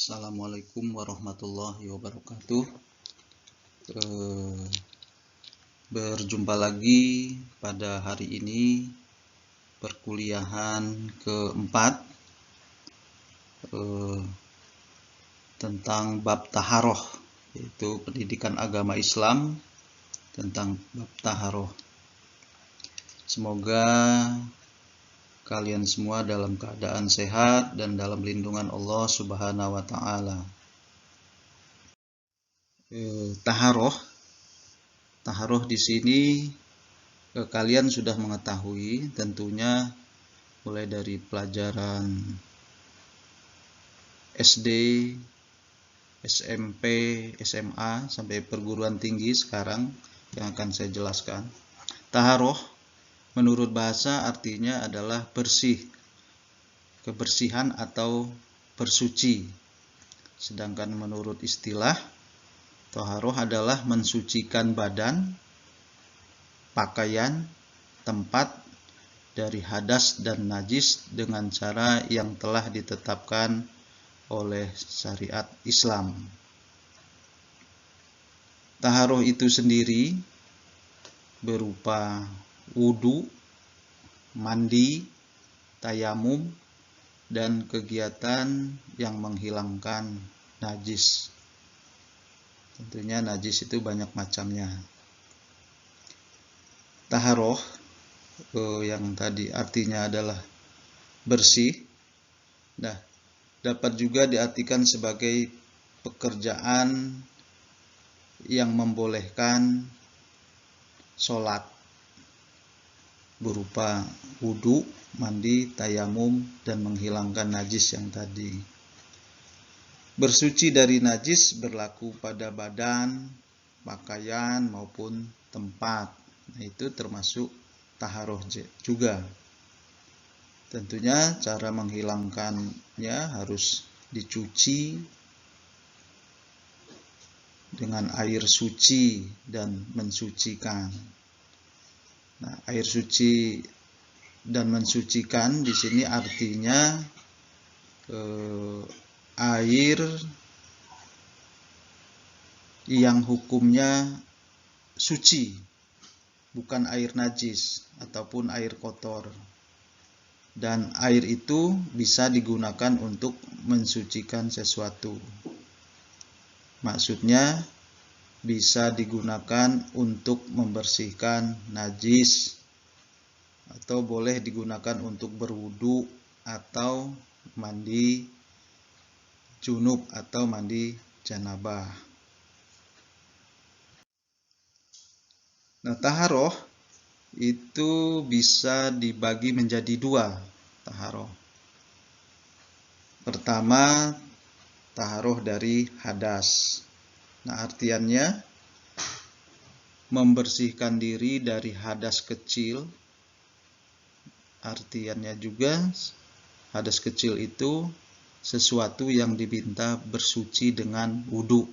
Assalamualaikum warahmatullahi wabarakatuh. Berjumpa lagi pada hari ini perkuliahan keempat tentang bab taharoh, yaitu pendidikan agama Islam tentang bab taharoh. Semoga kalian semua dalam keadaan sehat dan dalam lindungan Allah Subhanahu wa Ta'ala. Taharoh di sini kalian sudah mengetahui tentunya, mulai dari pelajaran SD, SMP, SMA sampai perguruan tinggi sekarang yang akan saya jelaskan. Taharoh menurut bahasa artinya adalah bersih, kebersihan atau bersuci. Sedangkan menurut istilah, taharoh adalah mensucikan badan, pakaian, tempat dari hadas dan najis dengan cara yang telah ditetapkan oleh syariat Islam. Taharoh itu sendiri berupa wudu, mandi, tayamum, dan kegiatan yang menghilangkan najis. Tentunya najis itu banyak macamnya. Taharoh yang tadi artinya adalah bersih, dapat juga diartikan sebagai pekerjaan yang membolehkan sholat berupa wudu, mandi, tayamum, dan menghilangkan najis yang tadi. Bersuci dari najis berlaku pada badan, pakaian, maupun tempat. Nah, itu termasuk taharoh juga. Tentunya cara menghilangkannya harus dicuci dengan air suci dan mensucikan. Nah, air suci dan mensucikan di sini artinya air yang hukumnya suci, bukan air najis ataupun air kotor. Dan air itu bisa digunakan untuk mensucikan sesuatu. Maksudnya bisa digunakan untuk membersihkan najis, atau boleh digunakan untuk berwudu atau mandi junub atau mandi janabah. Nah, taharoh itu bisa dibagi menjadi dua taharoh. Pertama, taharoh dari hadas. Nah, artiannya membersihkan diri dari hadas kecil. Artiannya juga hadas kecil itu sesuatu yang diminta bersuci dengan wudu.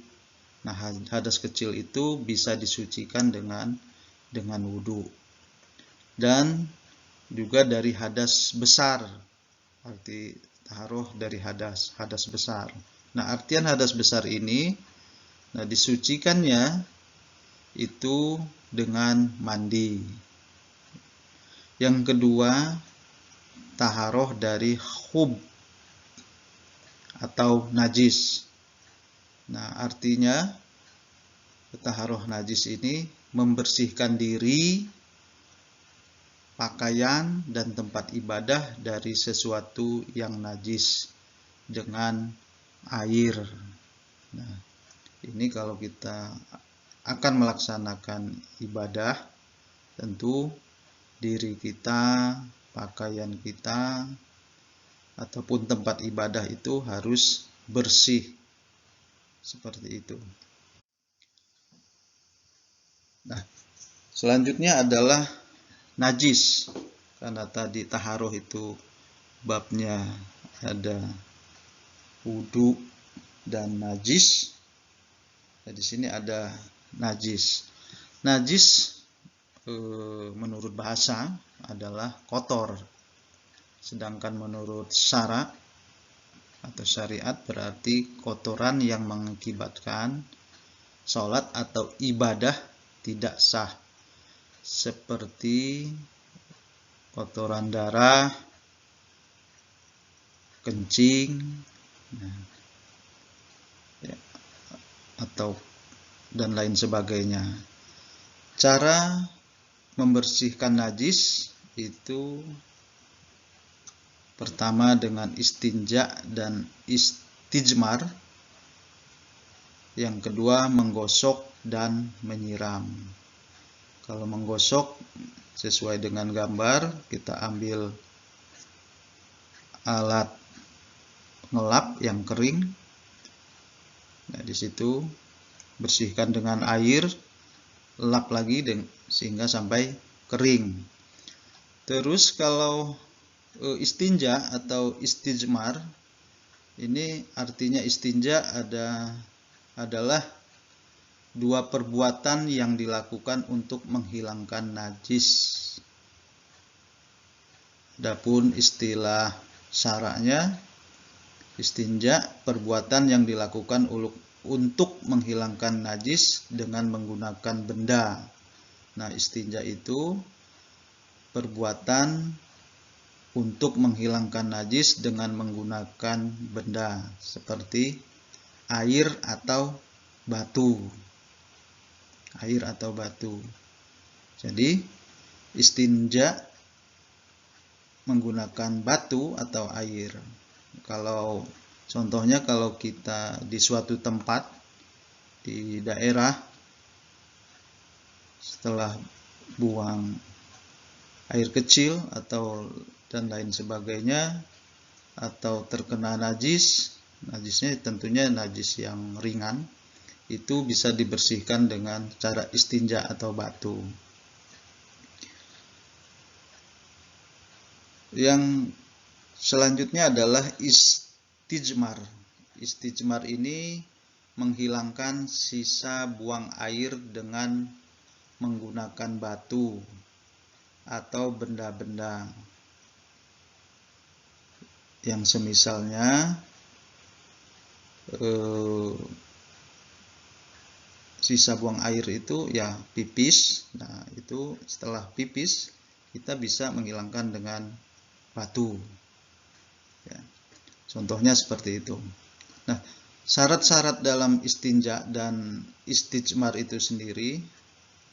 Nah, hadas kecil itu bisa disucikan dengan wudu. Dan juga dari hadas besar. Arti taharoh dari hadas besar. Nah, artian hadas besar ini, disucikannya itu dengan mandi. Yang kedua, taharoh dari khub atau najis. Nah, artinya taharoh najis ini membersihkan diri, pakaian, dan tempat ibadah dari sesuatu yang najis dengan air. Nah, ini kalau kita akan melaksanakan ibadah, tentu diri kita, pakaian kita, ataupun tempat ibadah itu harus bersih. Seperti itu. Nah, selanjutnya adalah najis. Karena tadi taharoh itu babnya ada wudu dan najis. Nah, di sini ada najis. Najis menurut bahasa adalah kotor. Sedangkan menurut syara atau syariat berarti kotoran yang mengakibatkan sholat atau ibadah tidak sah, seperti kotoran darah, kencing, atau dan lain sebagainya. Cara membersihkan najis itu pertama dengan istinja dan istijmar. Yang kedua menggosok dan menyiram. Kalau menggosok sesuai dengan gambar, kita ambil alat ngelap yang kering. Nah, di situ bersihkan dengan air, lap lagi sehingga sampai kering. Terus kalau istinja atau istijmar, ini artinya istinja adalah dua perbuatan yang dilakukan untuk menghilangkan najis. Adapun istilah syara'nya, istinja perbuatan yang dilakukan untuk menghilangkan najis dengan menggunakan benda. Nah, istinja itu perbuatan untuk menghilangkan najis dengan menggunakan benda seperti air atau batu. Air atau batu. Jadi istinja menggunakan batu atau air. Contohnya kalau kita di suatu tempat di daerah, setelah buang air kecil atau dan lain sebagainya, atau terkena najisnya tentunya najis yang ringan, itu bisa dibersihkan dengan cara istinja atau batu. Yang selanjutnya adalah istijmar. Istijmar ini menghilangkan sisa buang air dengan menggunakan batu atau benda-benda yang semisalnya sisa buang air itu ya pipis. Nah, itu setelah pipis kita bisa menghilangkan dengan batu. Ya, contohnya seperti itu. Nah, syarat-syarat dalam istinja dan istijmar itu sendiri,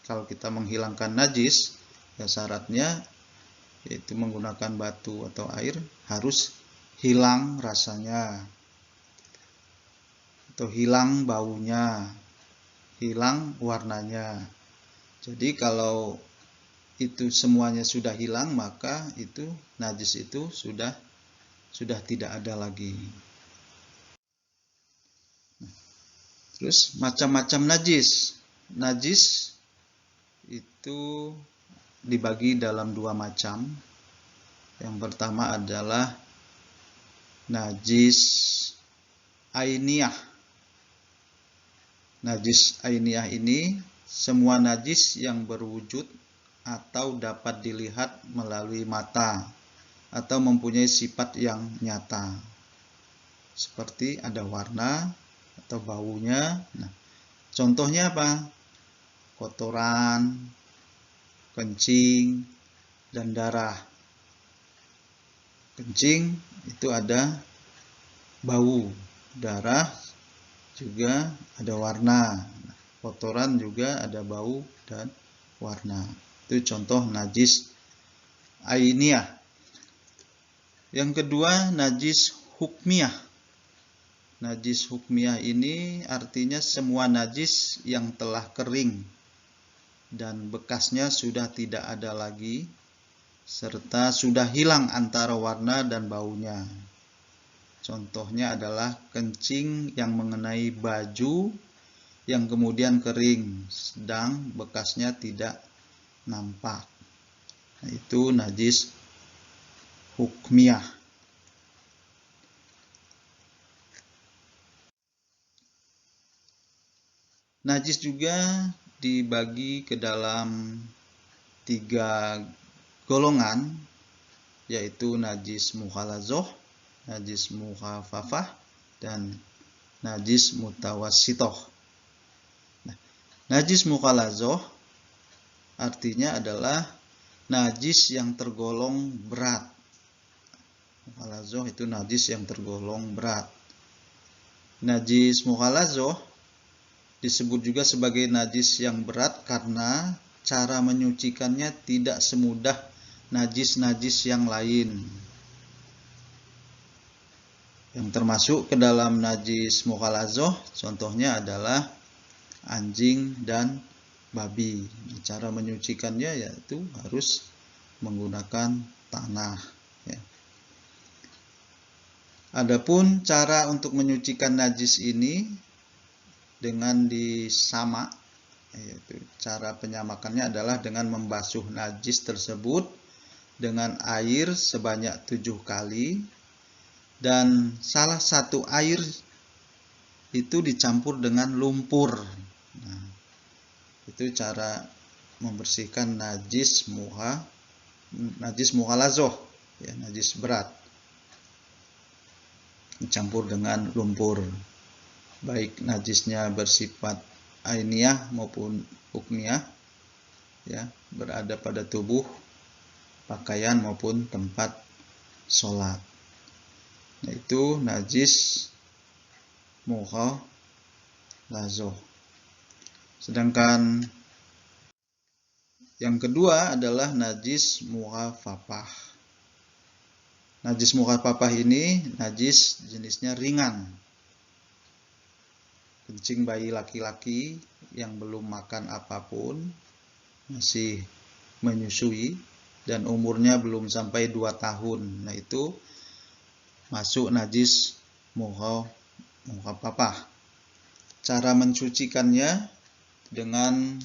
kalau kita menghilangkan najis, ya syaratnya yaitu menggunakan batu atau air harus hilang rasanya, atau hilang baunya, hilang warnanya. Jadi kalau itu semuanya sudah hilang, maka itu najis itu sudah tidak ada lagi. Terus macam-macam najis. Najis itu dibagi dalam dua macam. Yang pertama adalah najis ainiyah. Najis ainiyah ini semua najis yang berwujud atau dapat dilihat melalui mata atau mempunyai sifat yang nyata, seperti ada warna atau baunya. Nah, contohnya apa? Kotoran, kencing, dan darah. Kencing itu ada bau, darah juga ada warna, kotoran juga ada bau dan warna. Itu contoh najis ainiyah. Yang kedua, najis hukmiyah. Najis hukmiyah ini artinya semua najis yang telah kering dan bekasnya sudah tidak ada lagi, serta sudah hilang antara warna dan baunya. Contohnya adalah kencing yang mengenai baju yang kemudian kering, sedang bekasnya tidak nampak. Nah, itu najis hukmiyah. Najis juga dibagi ke dalam 3 golongan, yaitu najis mughalazah, najis mukhafafah, dan najis mutawassitoh. Nah, najis mukhalazoh artinya adalah najis yang tergolong berat. Mukhalazoh itu najis yang tergolong berat. Najis mukhalazoh disebut juga sebagai najis yang berat karena cara menyucikannya tidak semudah najis-najis yang lain. Yang termasuk ke dalam najis mukhalazoh contohnya adalah anjing dan babi. Cara menyucikannya yaitu harus menggunakan tanah. Ya. Adapun cara untuk menyucikan najis ini dengan disama, yaitu cara penyamakannya adalah dengan membasuh najis tersebut dengan air sebanyak 7 kali, dan salah satu air itu dicampur dengan lumpur. Nah, itu cara membersihkan najis mukhalazoh, ya, najis berat, dicampur dengan lumpur. Baik najisnya bersifat ainiyah maupun hukmiyah, ya, berada pada tubuh, pakaian maupun tempat sholat. Yaitu najis mukhalazoh. Sedangkan yang kedua adalah najis mukhafafah. Najis mukhafafah ini najis jenisnya ringan. Kencing bayi laki-laki yang belum makan apapun, masih menyusui, dan umurnya belum sampai 2 tahun. Nah, itu masuk najis mukhafafah. Cara mensucikannya dengan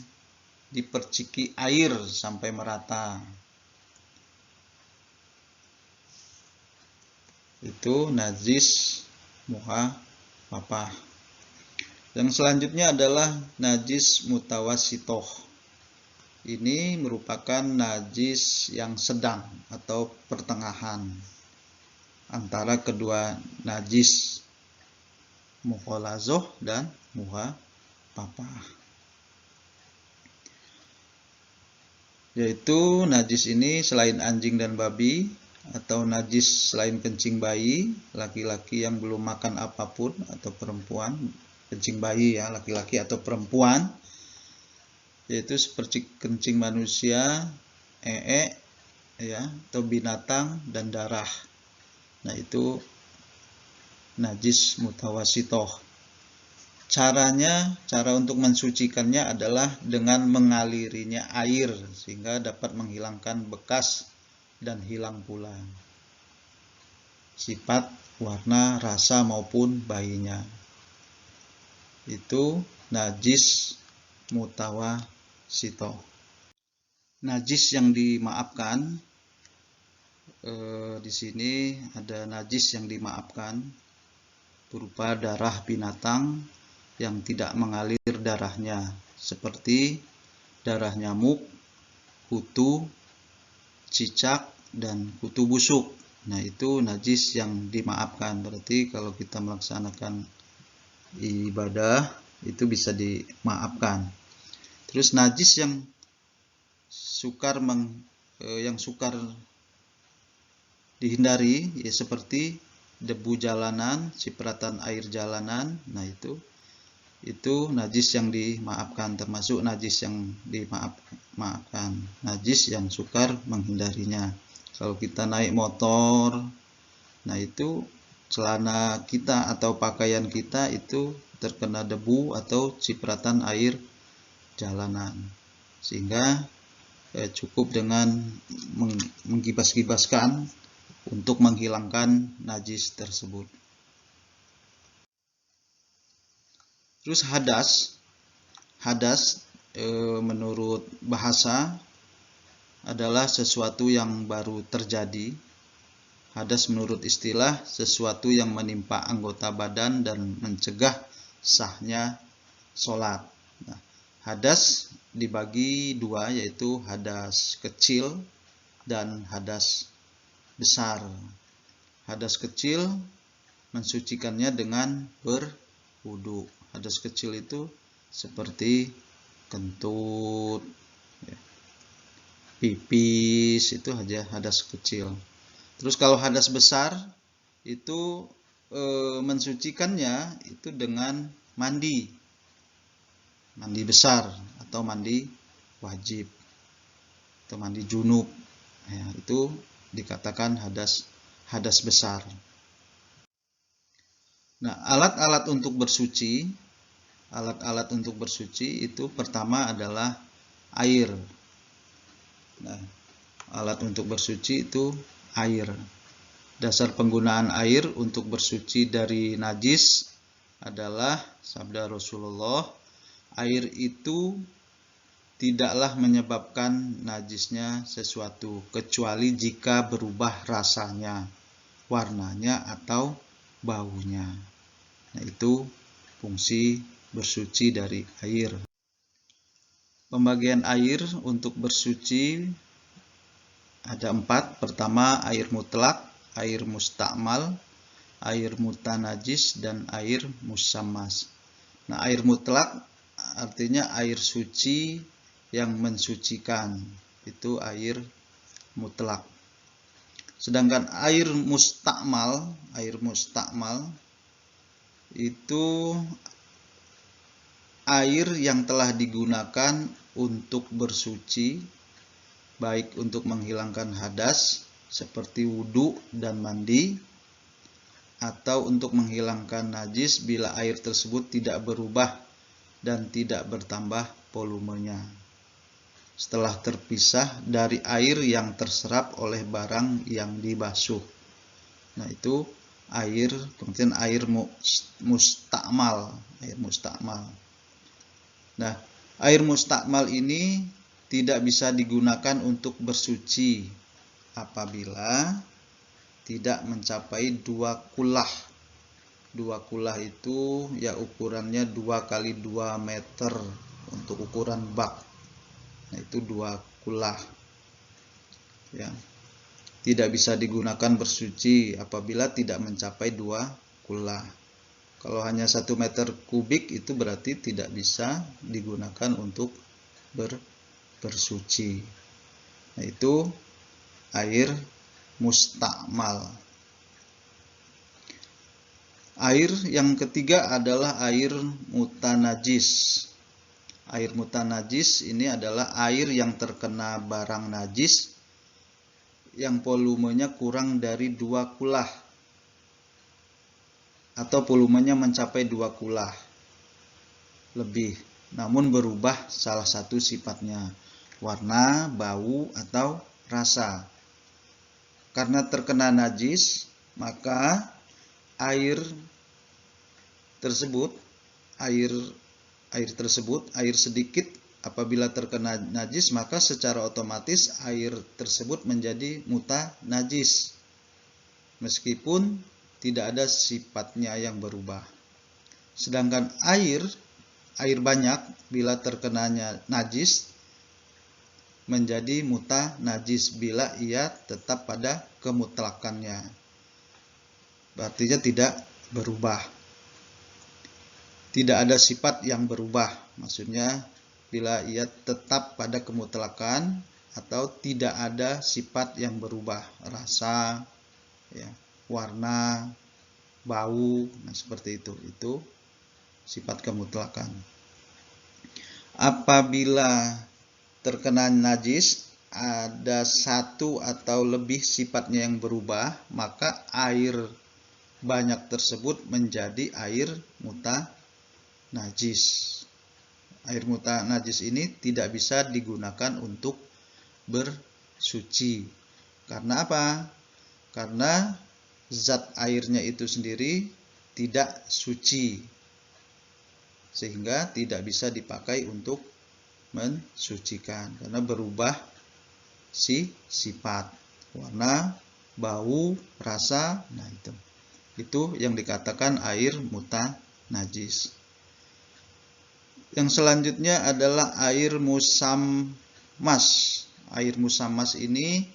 diperciki air sampai merata. Itu najis mukhafafah. Yang selanjutnya adalah najis mutawassitoh. Ini merupakan najis yang sedang atau pertengahan antara kedua najis mukhalazoh dan mukhafafah. Yaitu najis ini selain anjing dan babi, atau najis selain kencing bayi laki-laki yang belum makan apapun, atau perempuan, kencing bayi ya, laki-laki atau perempuan, yaitu seperti kencing manusia, ya, atau binatang, dan darah. Nah, itu najis mutawassitoh. Cara untuk mensucikannya adalah dengan mengalirinya air sehingga dapat menghilangkan bekas dan hilang pula sifat, warna, rasa maupun baunya. Itu najis mutawassitoh. Najis yang dimaafkan, di sini ada najis yang dimaafkan berupa darah binatang yang tidak mengalir darahnya, seperti darah nyamuk, kutu, cicak, dan kutu busuk. Nah, itu najis yang dimaafkan. Berarti kalau kita melaksanakan ibadah itu bisa dimaafkan. Terus najis yang sukar dihindari, ya, seperti debu jalanan, cipratan air jalanan. Nah, itu najis yang dimaafkan, termasuk najis yang dimaafkan, najis yang sukar menghindarinya. Kalau kita naik motor, nah itu celana kita atau pakaian kita itu terkena debu atau cipratan air jalanan, sehingga cukup dengan menggibas-gibaskan untuk menghilangkan najis tersebut. Terus hadas menurut bahasa adalah sesuatu yang baru terjadi. Hadas menurut istilah sesuatu yang menimpa anggota badan dan mencegah sahnya sholat. Nah, hadas dibagi dua, yaitu hadas kecil dan hadas besar. hadas kecil mensucikannya dengan berwudu. Hadas kecil itu seperti kentut, pipis, itu aja hadas kecil. Terus kalau hadas besar itu mensucikannya itu dengan mandi besar atau mandi wajib atau mandi junub. Ya, itu dikatakan hadas besar. Nah, alat-alat untuk bersuci itu pertama adalah air. Nah, alat untuk bersuci itu air. Dasar penggunaan air untuk bersuci dari najis adalah sabda Rasulullah, air itu tidaklah menyebabkan najisnya sesuatu kecuali jika berubah rasanya, warnanya, atau baunya. Nah, itu fungsi bersuci dari air. Pembagian air untuk bersuci ada 4. Pertama, air mutlak, air mustakmal, air mutanajis, dan air musammas. Nah, air mutlak artinya air suci yang mensucikan, itu air mutlak. Sedangkan air mustakmal itu air yang telah digunakan untuk bersuci, baik untuk menghilangkan hadas seperti wudu dan mandi, atau untuk menghilangkan najis bila air tersebut tidak berubah dan tidak bertambah volumenya setelah terpisah dari air yang terserap oleh barang yang dibasuh. Nah, itu air, kemudian air mustakmal. Nah, air mustakmal ini tidak bisa digunakan untuk bersuci apabila tidak mencapai 2 kulah. 2 kulah itu ya ukurannya 2 kali 2 meter untuk ukuran bak. Nah, itu 2 kulah. Ya. Tidak bisa digunakan bersuci apabila tidak mencapai 2 kulah. Kalau hanya 1 meter kubik itu berarti tidak bisa digunakan untuk bersuci. Nah, itu air mustakmal. Air yang ketiga adalah air mutanajis. Air mutanajis ini adalah air yang terkena barang najis yang volumenya kurang dari 2 kulah atau volumenya mencapai 2 kulah lebih, namun berubah salah satu sifatnya, warna, bau, atau rasa. Karena terkena najis, maka air sedikit apabila terkena najis, maka secara otomatis air tersebut menjadi mutanajis meskipun tidak ada sifatnya yang berubah. Sedangkan air banyak bila terkenanya najis menjadi mutanajis bila ia tetap pada kemutlakannya. Artinya tidak berubah. Tidak ada sifat yang berubah, maksudnya bila ia tetap pada kemutlakan atau tidak ada sifat yang berubah, rasa, ya, warna, bau, nah seperti itu sifat kemutlakan. Apabila terkena najis ada 1 atau lebih sifatnya yang berubah, maka air banyak tersebut menjadi air mutanajis. Air mutanajis ini tidak bisa digunakan untuk bersuci. Karena apa? Karena zat airnya itu sendiri tidak suci, sehingga tidak bisa dipakai untuk mensucikan karena berubah sifat, warna, bau, rasa. Nah, itu yang dikatakan air mutanajis. Yang selanjutnya adalah air musammas. Air musammas ini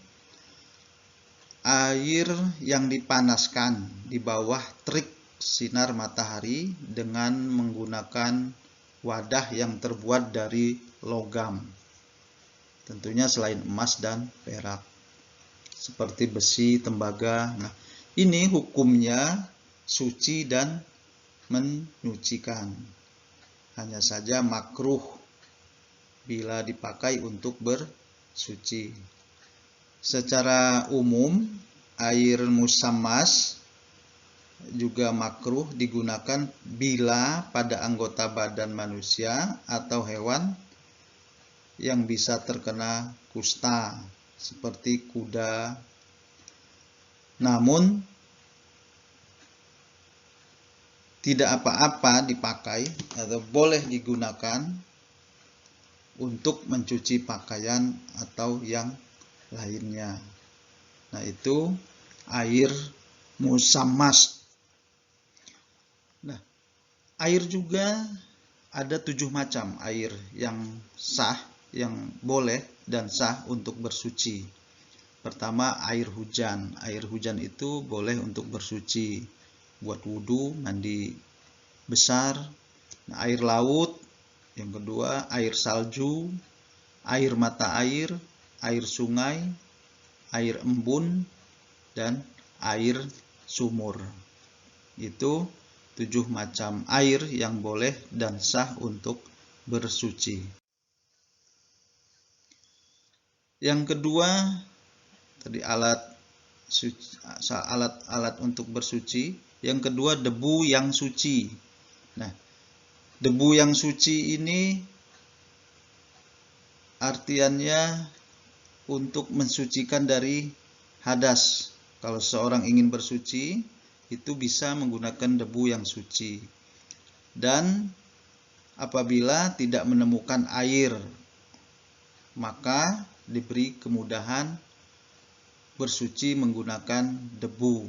air yang dipanaskan di bawah terik sinar matahari dengan menggunakan wadah yang terbuat dari logam. Tentunya selain emas dan perak, seperti besi, tembaga. Nah, ini hukumnya suci dan menyucikan. Hanya saja makruh bila dipakai untuk bersuci. Secara umum, air musammas juga makruh digunakan bila pada anggota badan manusia atau hewan yang bisa terkena kusta, seperti kuda. Namun, tidak apa-apa dipakai atau boleh digunakan untuk mencuci pakaian atau yang lainnya. Nah, itu air musammas. Nah, air juga ada 7 macam air yang sah, yang boleh dan sah untuk bersuci. Pertama, air hujan. Air hujan itu boleh untuk bersuci, buat wudhu, mandi besar. Nah, air laut. Yang kedua, air salju, air mata air sungai, air embun, dan air sumur. Itu 7 macam air yang boleh dan sah untuk bersuci. Yang kedua, tadi alat untuk bersuci. Yang kedua, debu yang suci. Nah, debu yang suci ini artiannya untuk mensucikan dari hadas. Kalau seorang ingin bersuci, itu bisa menggunakan debu yang suci. Dan apabila tidak menemukan air, maka diberi kemudahan bersuci menggunakan debu,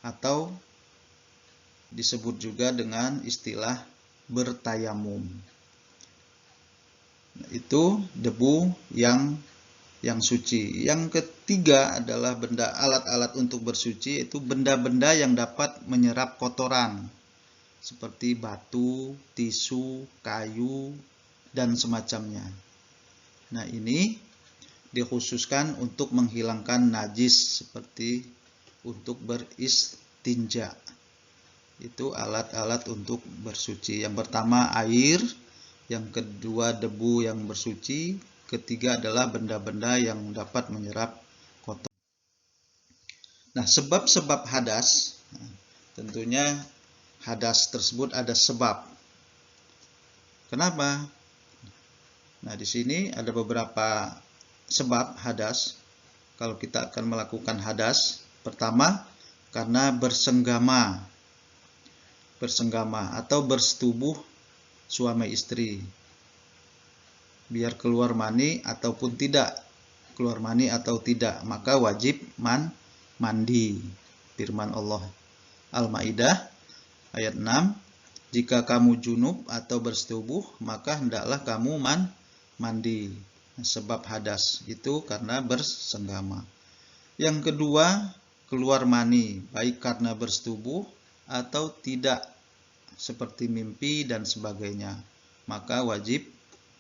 atau disebut juga dengan istilah bertayamum. Itu debu yang suci. Yang ketiga adalah alat-alat untuk bersuci, yaitu benda-benda yang dapat menyerap kotoran, seperti batu, tisu, kayu, dan semacamnya. Nah, ini dikhususkan untuk menghilangkan najis, seperti untuk beristinja. Itu alat-alat untuk bersuci. Yang pertama air, yang kedua debu yang bersuci, ketiga adalah benda-benda yang dapat menyerap kotoran. Nah, sebab-sebab hadas, tentunya hadas tersebut ada sebab. Kenapa? Nah, di sini ada beberapa sebab hadas. Kalau kita akan melakukan hadas, pertama, karena bersenggama atau bersetubuh suami istri, biar keluar mani ataupun tidak, maka wajib mandi. Firman Allah Al-Maidah ayat 6, jika kamu junub atau bersetubuh, maka hendaklah kamu mandi. Sebab hadas itu karena bersenggama. Yang kedua, keluar mani, baik karena bersetubuh atau tidak, seperti mimpi dan sebagainya, maka wajib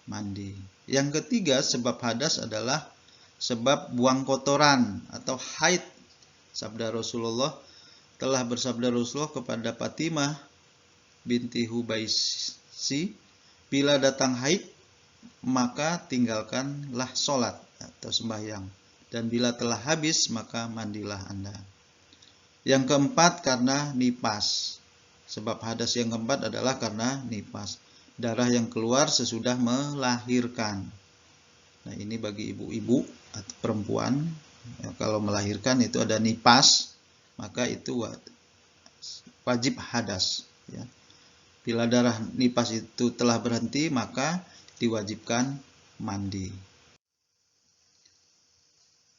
mandi. Yang ketiga, sebab hadas adalah sebab buang kotoran atau haid. Sabda Rasulullah, telah bersabda Rasulullah kepada Fatimah binti Hubaisi, bila datang haid, maka tinggalkanlah sholat atau sembahyang, dan bila telah habis, maka mandilah Anda. Yang keempat, karena nipas. Sebab hadas yang keempat adalah karena nipas, darah yang keluar sesudah melahirkan. Nah, ini bagi ibu-ibu atau perempuan, ya, kalau melahirkan itu ada nipas, maka itu wajib hadas, ya. Bila darah nipas itu telah berhenti, maka diwajibkan mandi.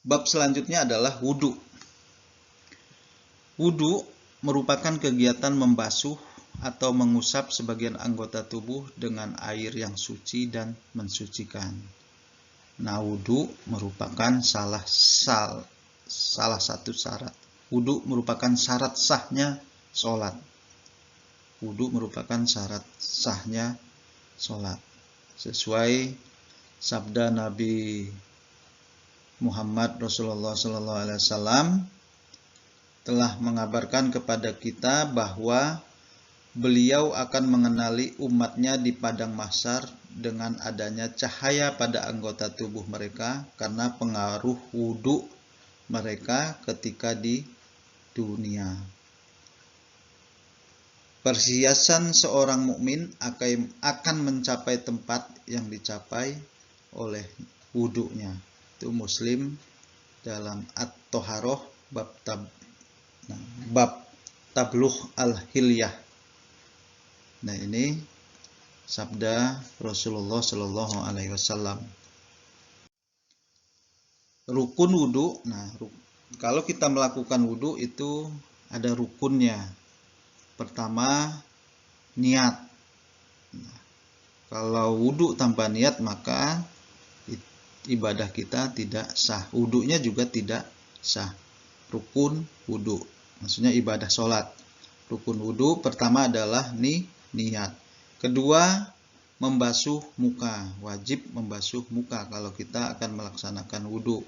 Bab selanjutnya adalah wudhu. Wudhu merupakan kegiatan membasuh atau mengusap sebagian anggota tubuh dengan air yang suci dan mensucikan. Nah, wudhu merupakan salah salah satu syarat. Wudu merupakan syarat sahnya sholat. Wudu merupakan syarat sahnya sholat. Sesuai sabda Nabi Muhammad Rasulullah SAW telah mengabarkan kepada kita bahwa beliau akan mengenali umatnya di padang mahsyar dengan adanya cahaya pada anggota tubuh mereka karena pengaruh wudu mereka ketika di dunia. Perhiasan seorang mukmin akan mencapai tempat yang dicapai oleh wudunya. Itu Muslim dalam At-Toharoh bab Tabluh al-Hilyah. Nah, ini sabda Rasulullah Shallallahu Alaihi Wasallam. Rukun wudu. Nah, kalau kita melakukan wudu itu ada rukunnya. Pertama, niat. Nah, kalau wudu tanpa niat maka ibadah kita tidak sah. Wudunya juga tidak sah. Rukun wudu, maksudnya ibadah sholat. Rukun wudu pertama adalah niat. Kedua, membasuh muka. Wajib membasuh muka kalau kita akan melaksanakan wudu.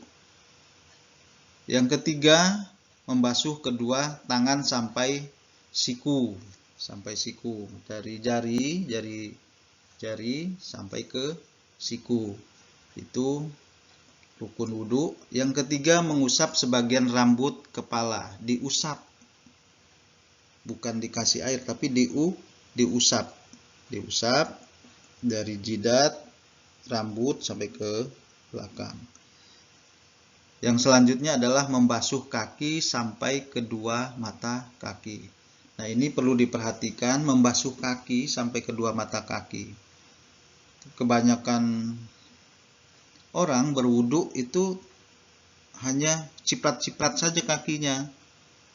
Yang ketiga, membasuh kedua tangan sampai siku. Dari jari sampai ke siku. Itu rukun wudu. Yang ketiga, mengusap sebagian rambut kepala. Diusap. Bukan dikasih air, tapi diusap. Diusap dari jidat, rambut sampai ke belakang. Yang selanjutnya adalah membasuh kaki sampai kedua mata kaki. Nah, ini perlu diperhatikan, membasuh kaki sampai kedua mata kaki. Kebanyakan orang berwudu itu hanya ciprat-ciprat saja kakinya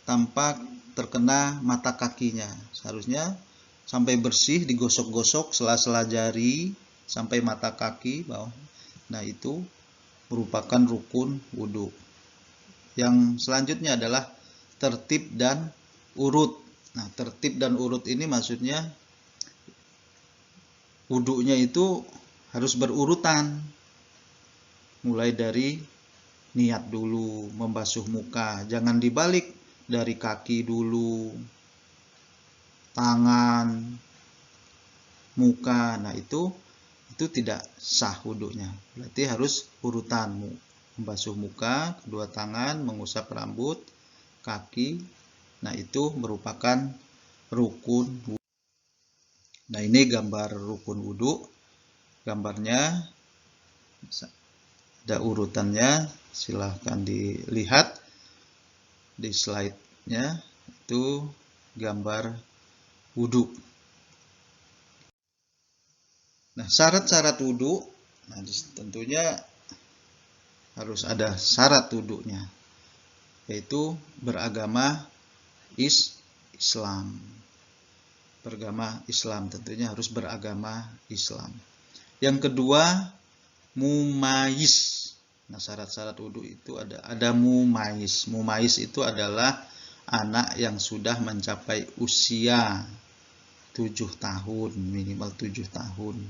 tanpa terkena mata kakinya. Seharusnya sampai bersih, digosok-gosok sela-sela jari sampai mata kaki bawah. Nah, itu merupakan rukun wudu. Yang selanjutnya adalah tertib dan urut. Nah, tertib dan urut ini maksudnya wudunya itu harus berurutan. Mulai dari niat dulu, membasuh muka. Jangan dibalik, dari kaki dulu, tangan, muka. Nah, itu tidak sah wudunya. Berarti harus urutan. Membasuh muka, kedua tangan, mengusap rambut, kaki. Nah, itu merupakan rukun wudu. Nah, ini gambar rukun wudu. Gambarnya ada urutannya, silahkan dilihat di slide-nya. Itu gambar wudu. Nah, syarat-syarat wudu, nah tentunya harus ada syarat wudunya, yaitu beragama Islam. Beragama Islam tentunya harus beragama Islam. Yang kedua, mumayyiz. Nah, syarat-syarat wudu itu ada mumayyiz. Mumayyiz itu adalah anak yang sudah mencapai usia 7 tahun, minimal 7 tahun.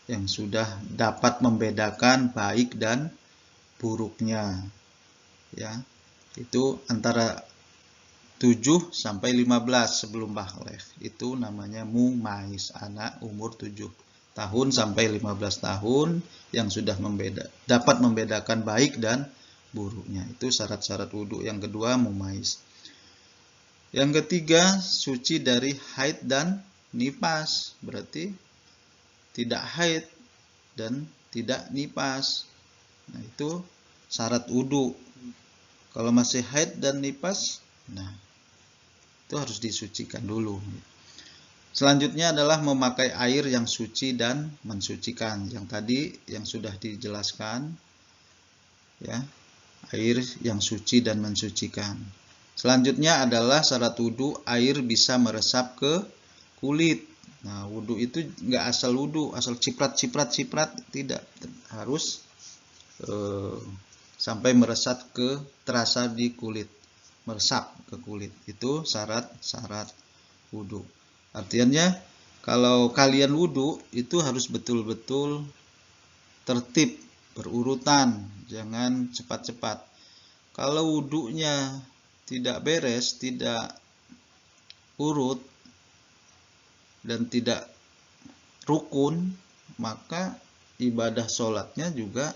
Yang sudah dapat membedakan baik dan buruknya. Ya. Itu antara 7 sampai 15 sebelum baligh. Itu namanya mumayyiz, anak umur 7 tahun sampai 15 tahun yang sudah dapat membedakan baik dan buruknya. Itu syarat-syarat wudu. Yang kedua, mumayyiz. Yang ketiga, suci dari haid dan nifas. Berarti tidak haid dan tidak nifas. Nah, itu syarat wudu. Kalau masih haid dan nifas, nah itu harus disucikan dulu. Selanjutnya adalah memakai air yang suci dan mensucikan. Yang tadi yang sudah dijelaskan, ya, air yang suci dan mensucikan. Selanjutnya adalah syarat wudu, air bisa meresap ke kulit. Nah, wudu itu nggak asal wudu, asal ciprat, tidak. Harus sampai meresap terasa di kulit, meresap ke kulit. Itu syarat-syarat wudhu. Artinya kalau kalian wudhu itu harus betul-betul tertib, berurutan, jangan cepat-cepat. Kalau wudhunya tidak beres, tidak urut, dan tidak rukun, maka ibadah sholatnya juga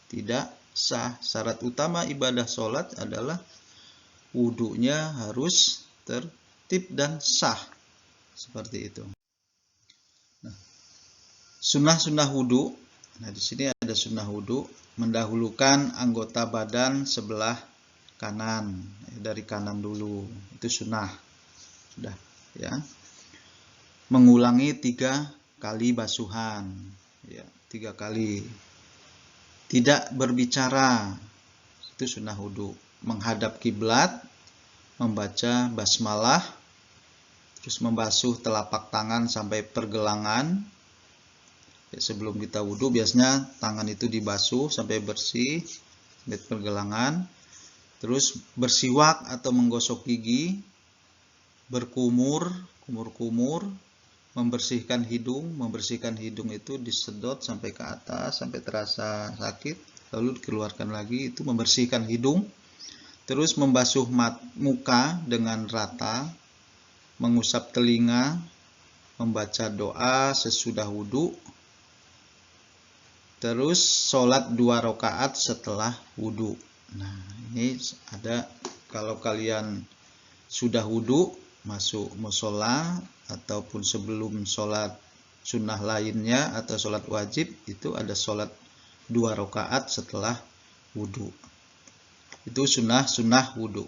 tidak sah. Syarat utama ibadah sholat adalah wudhunya harus tertib dan sah. Seperti itu. Nah, sunnah-sunnah wudhu. Nah, di sini ada sunnah wudhu, mendahulukan anggota badan sebelah kanan, dari kanan dulu. Itu sunnah. Sudah, ya. Mengulangi 3 kali basuhan, ya, 3 kali. Tidak berbicara, itu sunnah wudhu. Menghadap kiblat, membaca basmalah, terus membasuh telapak tangan sampai pergelangan. Ya, sebelum kita wudhu biasanya tangan itu dibasuh sampai bersih, sampai pergelangan. Terus bersiwak atau menggosok gigi, berkumur, kumur-kumur, membersihkan hidung itu disedot sampai ke atas sampai terasa sakit, lalu dikeluarkan lagi, itu membersihkan hidung. Terus membasuh muka dengan rata, mengusap telinga, membaca doa sesudah wudhu. Terus sholat 2 rakaat setelah wudhu. Nah, ini ada, kalau kalian sudah wudhu, masuk musola ataupun sebelum sholat sunnah lainnya atau sholat wajib, itu ada sholat 2 rakaat setelah wudhu. Itu sunnah wudhu.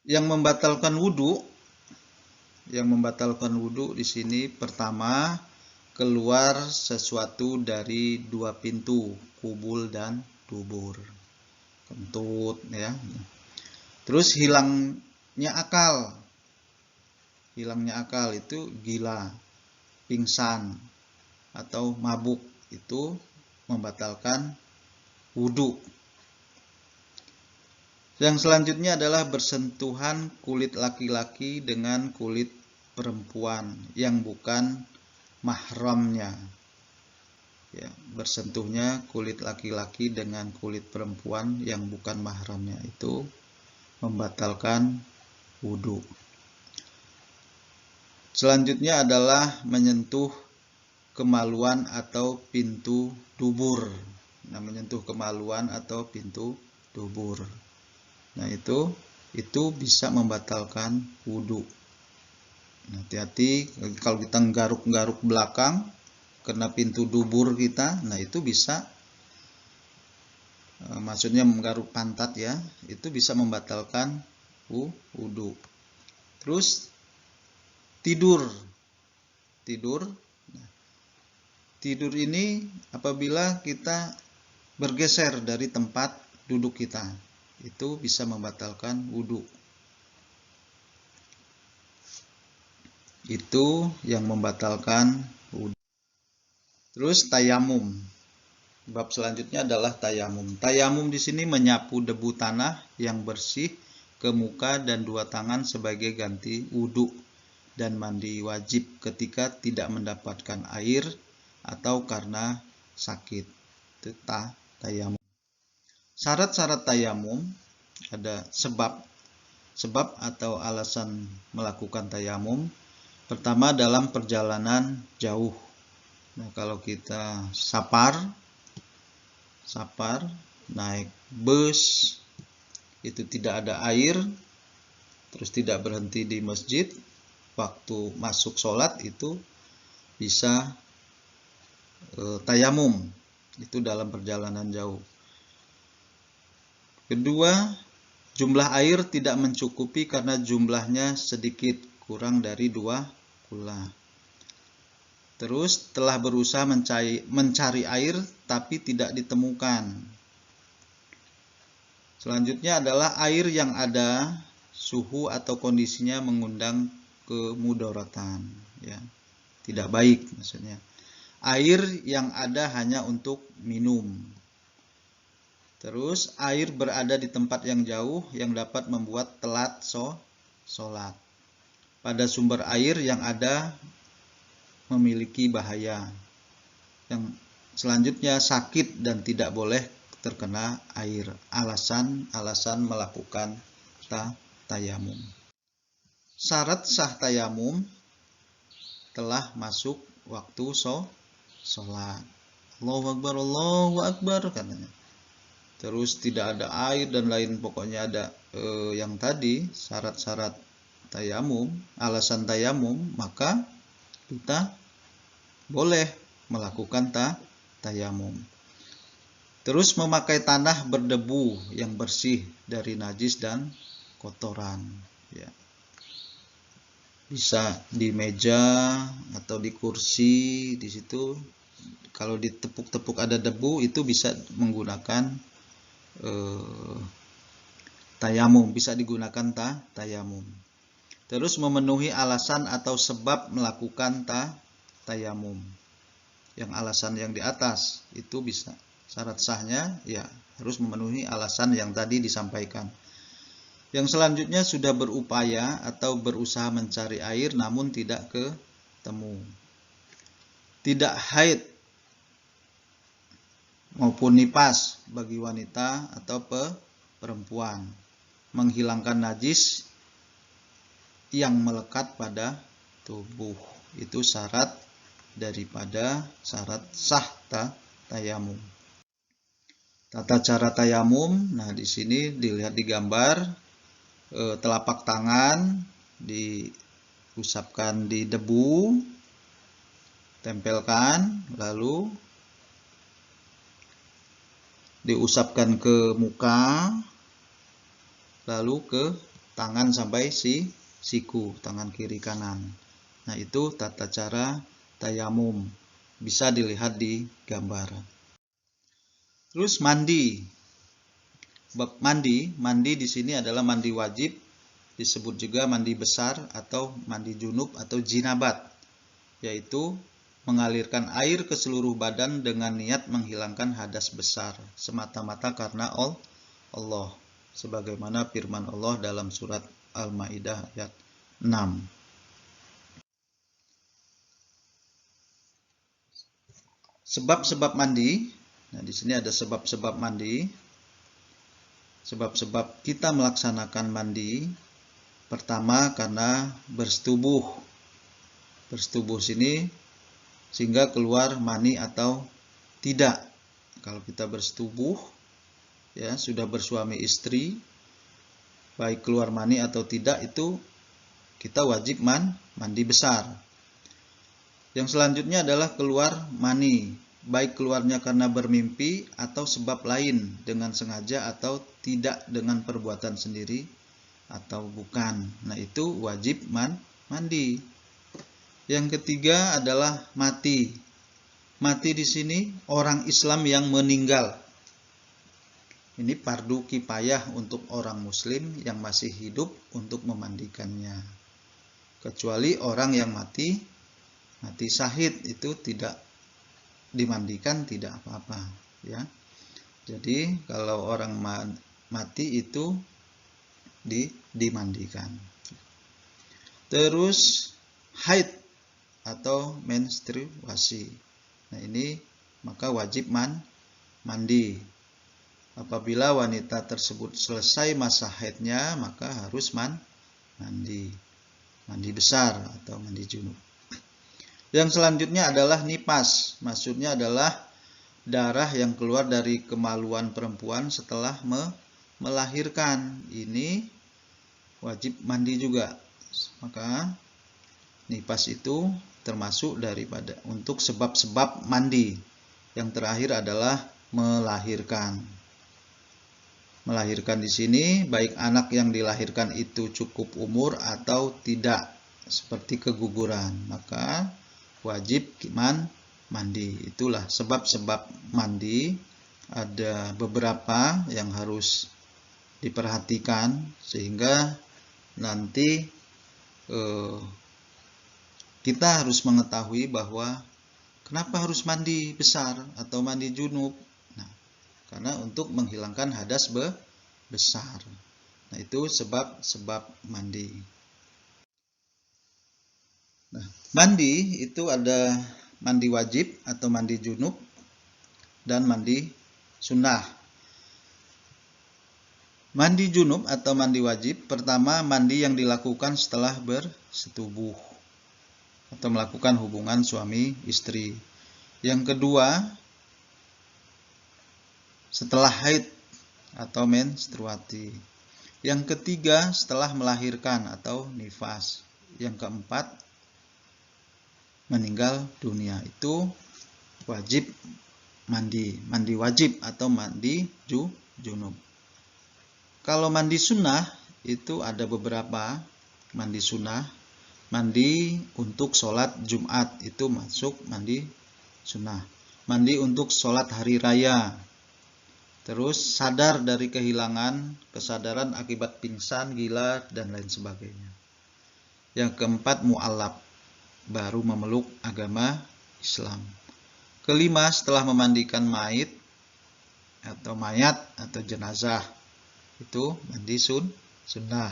Yang membatalkan wudhu di sini pertama, keluar sesuatu dari 2 pintu, kubul dan dubur, kentut, ya. Terus hilangnya akal itu gila, pingsan, atau mabuk, itu membatalkan wudhu. Yang selanjutnya adalah bersentuhan kulit laki-laki dengan kulit perempuan yang bukan mahramnya. Ya, bersentuhnya kulit laki-laki dengan kulit perempuan yang bukan mahramnya, itu membatalkan wudhu. Selanjutnya adalah menyentuh kemaluan atau pintu dubur. Nah, menyentuh kemaluan atau pintu dubur. Nah, itu bisa membatalkan wudhu. Nah, hati-hati kalau kita nggaruk-nggaruk belakang kena pintu dubur kita, nah itu bisa, maksudnya menggaruk pantat, ya, itu bisa membatalkan wudhu. Terus tidur. Nah, tidur ini apabila kita bergeser dari tempat duduk kita, itu bisa membatalkan wudhu. Itu yang membatalkan wudhu. Terus tayamum. Bab selanjutnya adalah tayamum. Tayamum di sini menyapu debu tanah yang bersih ke muka dan 2 tangan sebagai ganti wudhu dan mandi wajib ketika tidak mendapatkan air atau karena sakit. Itu tayamum. Syarat-syarat tayamum ada sebab atau alasan melakukan tayamum. Pertama, dalam perjalanan jauh. Nah, kalau kita safar naik bus, itu tidak ada air, terus tidak berhenti di masjid, waktu masuk sholat itu bisa tayamum, itu dalam perjalanan jauh. Kedua, jumlah air tidak mencukupi karena jumlahnya sedikit, kurang dari 2 kula. Terus telah berusaha mencari air tapi tidak ditemukan. Selanjutnya adalah air yang ada suhu atau kondisinya mengundang kemudaratan, ya. Tidak baik maksudnya. Air yang ada hanya untuk minum. Terus air berada di tempat yang jauh yang dapat membuat telat sholat. Pada sumber air yang ada memiliki bahaya. Yang selanjutnya sakit dan tidak boleh terkena air. Alasan melakukan tayamum. Syarat sah tayamum telah masuk waktu sholat. Allahu Akbar katanya. Terus tidak ada air dan lain, pokoknya ada yang tadi syarat-syarat tayamum, alasan tayamum, maka kita boleh melakukan tayamum. Terus memakai tanah berdebu yang bersih dari najis dan kotoran, ya. Bisa di meja atau di kursi, di situ kalau ditepuk-tepuk ada debu, itu bisa menggunakan tayamum, bisa digunakan tayamum. Terus memenuhi alasan atau sebab melakukan tayamum. Yang alasan yang di atas itu bisa. Syarat sahnya ya harus memenuhi alasan yang tadi disampaikan. Yang selanjutnya sudah berupaya atau berusaha mencari air namun tidak ketemu. Tidak haid maupun nifas bagi wanita atau perempuan, menghilangkan najis yang melekat pada tubuh. Itu syarat daripada syarat sah tayamum. Tata cara tayamum, nah di sini dilihat di gambar, telapak tangan diusapkan di debu, tempelkan, lalu diusapkan ke muka, lalu ke tangan sampai siku, tangan kiri kanan. Nah, itu tata cara tayamum. Bisa dilihat di gambar. Terus mandi. Bab mandi di sini adalah mandi wajib, disebut juga mandi besar atau mandi junub atau jinabat, yaitu mengalirkan air ke seluruh badan dengan niat menghilangkan hadas besar semata-mata karena Allah, sebagaimana firman Allah dalam surat Al-Maidah ayat 6. Sebab-sebab mandi. Nah, di sini ada sebab-sebab mandi. Sebab-sebab kita melaksanakan mandi. Pertama, karena bersetubuh. Bersetubuh sini sehingga keluar mani atau tidak. Kalau kita bersetubuh, ya sudah bersuami istri, baik keluar mani atau tidak, itu kita wajib mandi besar. Yang selanjutnya adalah keluar mani, baik keluarnya karena bermimpi atau sebab lain, dengan sengaja atau tidak dengan perbuatan sendiri atau bukan. Nah, itu wajib mandi. Yang ketiga adalah mati. Mati di sini orang Islam yang meninggal. Ini fardu kifayah untuk orang muslim yang masih hidup untuk memandikannya. Kecuali orang yang mati syahid, itu tidak dimandikan, tidak apa-apa, ya. Jadi kalau orang mati itu dimandikan. Terus haid atau menstruasi. Nah, ini maka wajib mandi. Apabila wanita tersebut selesai masa haidnya, maka harus mandi. Mandi besar atau mandi junub. Yang selanjutnya adalah nifas. Maksudnya adalah darah yang keluar dari kemaluan perempuan setelah melahirkan. Ini wajib mandi juga. Maka nifas itu termasuk daripada untuk sebab-sebab mandi. Yang terakhir adalah melahirkan. Melahirkan di sini baik anak yang dilahirkan itu cukup umur atau tidak, seperti keguguran, maka wajib mandi. Itulah sebab-sebab mandi. Ada beberapa yang harus diperhatikan sehingga nanti kita harus mengetahui bahwa kenapa harus mandi besar atau mandi junub. Nah, karena untuk menghilangkan hadas besar. Nah, itu sebab mandi. Nah, mandi itu ada mandi wajib atau mandi junub dan mandi sunnah. Mandi junub atau mandi wajib, pertama mandi yang dilakukan setelah bersetubuh atau melakukan hubungan suami istri. Yang kedua, setelah haid atau menstruasi. Yang ketiga, setelah melahirkan atau nifas. Yang keempat, meninggal dunia. Itu wajib mandi wajib atau mandi junub. Kalau mandi sunnah itu ada beberapa mandi sunnah. Mandi untuk sholat Jumat itu masuk mandi sunnah. Mandi untuk sholat hari raya. Terus sadar dari kehilangan kesadaran akibat pingsan, gila, dan lain sebagainya. Yang keempat, mu'allab, baru memeluk agama Islam. Kelima, setelah memandikan mayat atau jenazah, itu mandi sunnah.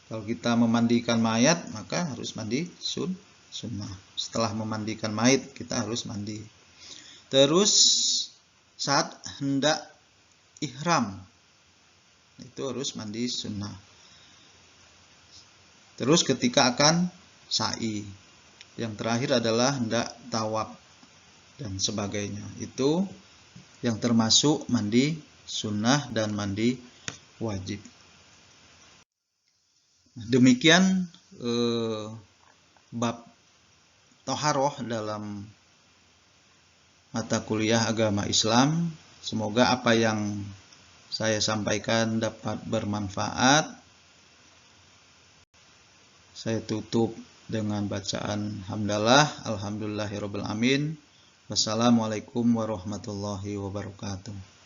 Kalau kita memandikan mayat, maka harus mandi sunnah. Setelah memandikan mayat, kita harus mandi. Terus saat hendak ihram, itu harus mandi sunnah. Terus ketika akan sa'i. Yang terakhir adalah hendak tawaf dan sebagainya. Itu yang termasuk mandi sunnah dan mandi wajib. Demikian bab toharoh dalam mata kuliah agama Islam. Semoga apa yang saya sampaikan dapat bermanfaat. Saya tutup dengan bacaan hamdalah, alhamdulillahirabbil alamin. Wassalamualaikum warahmatullahi wabarakatuh.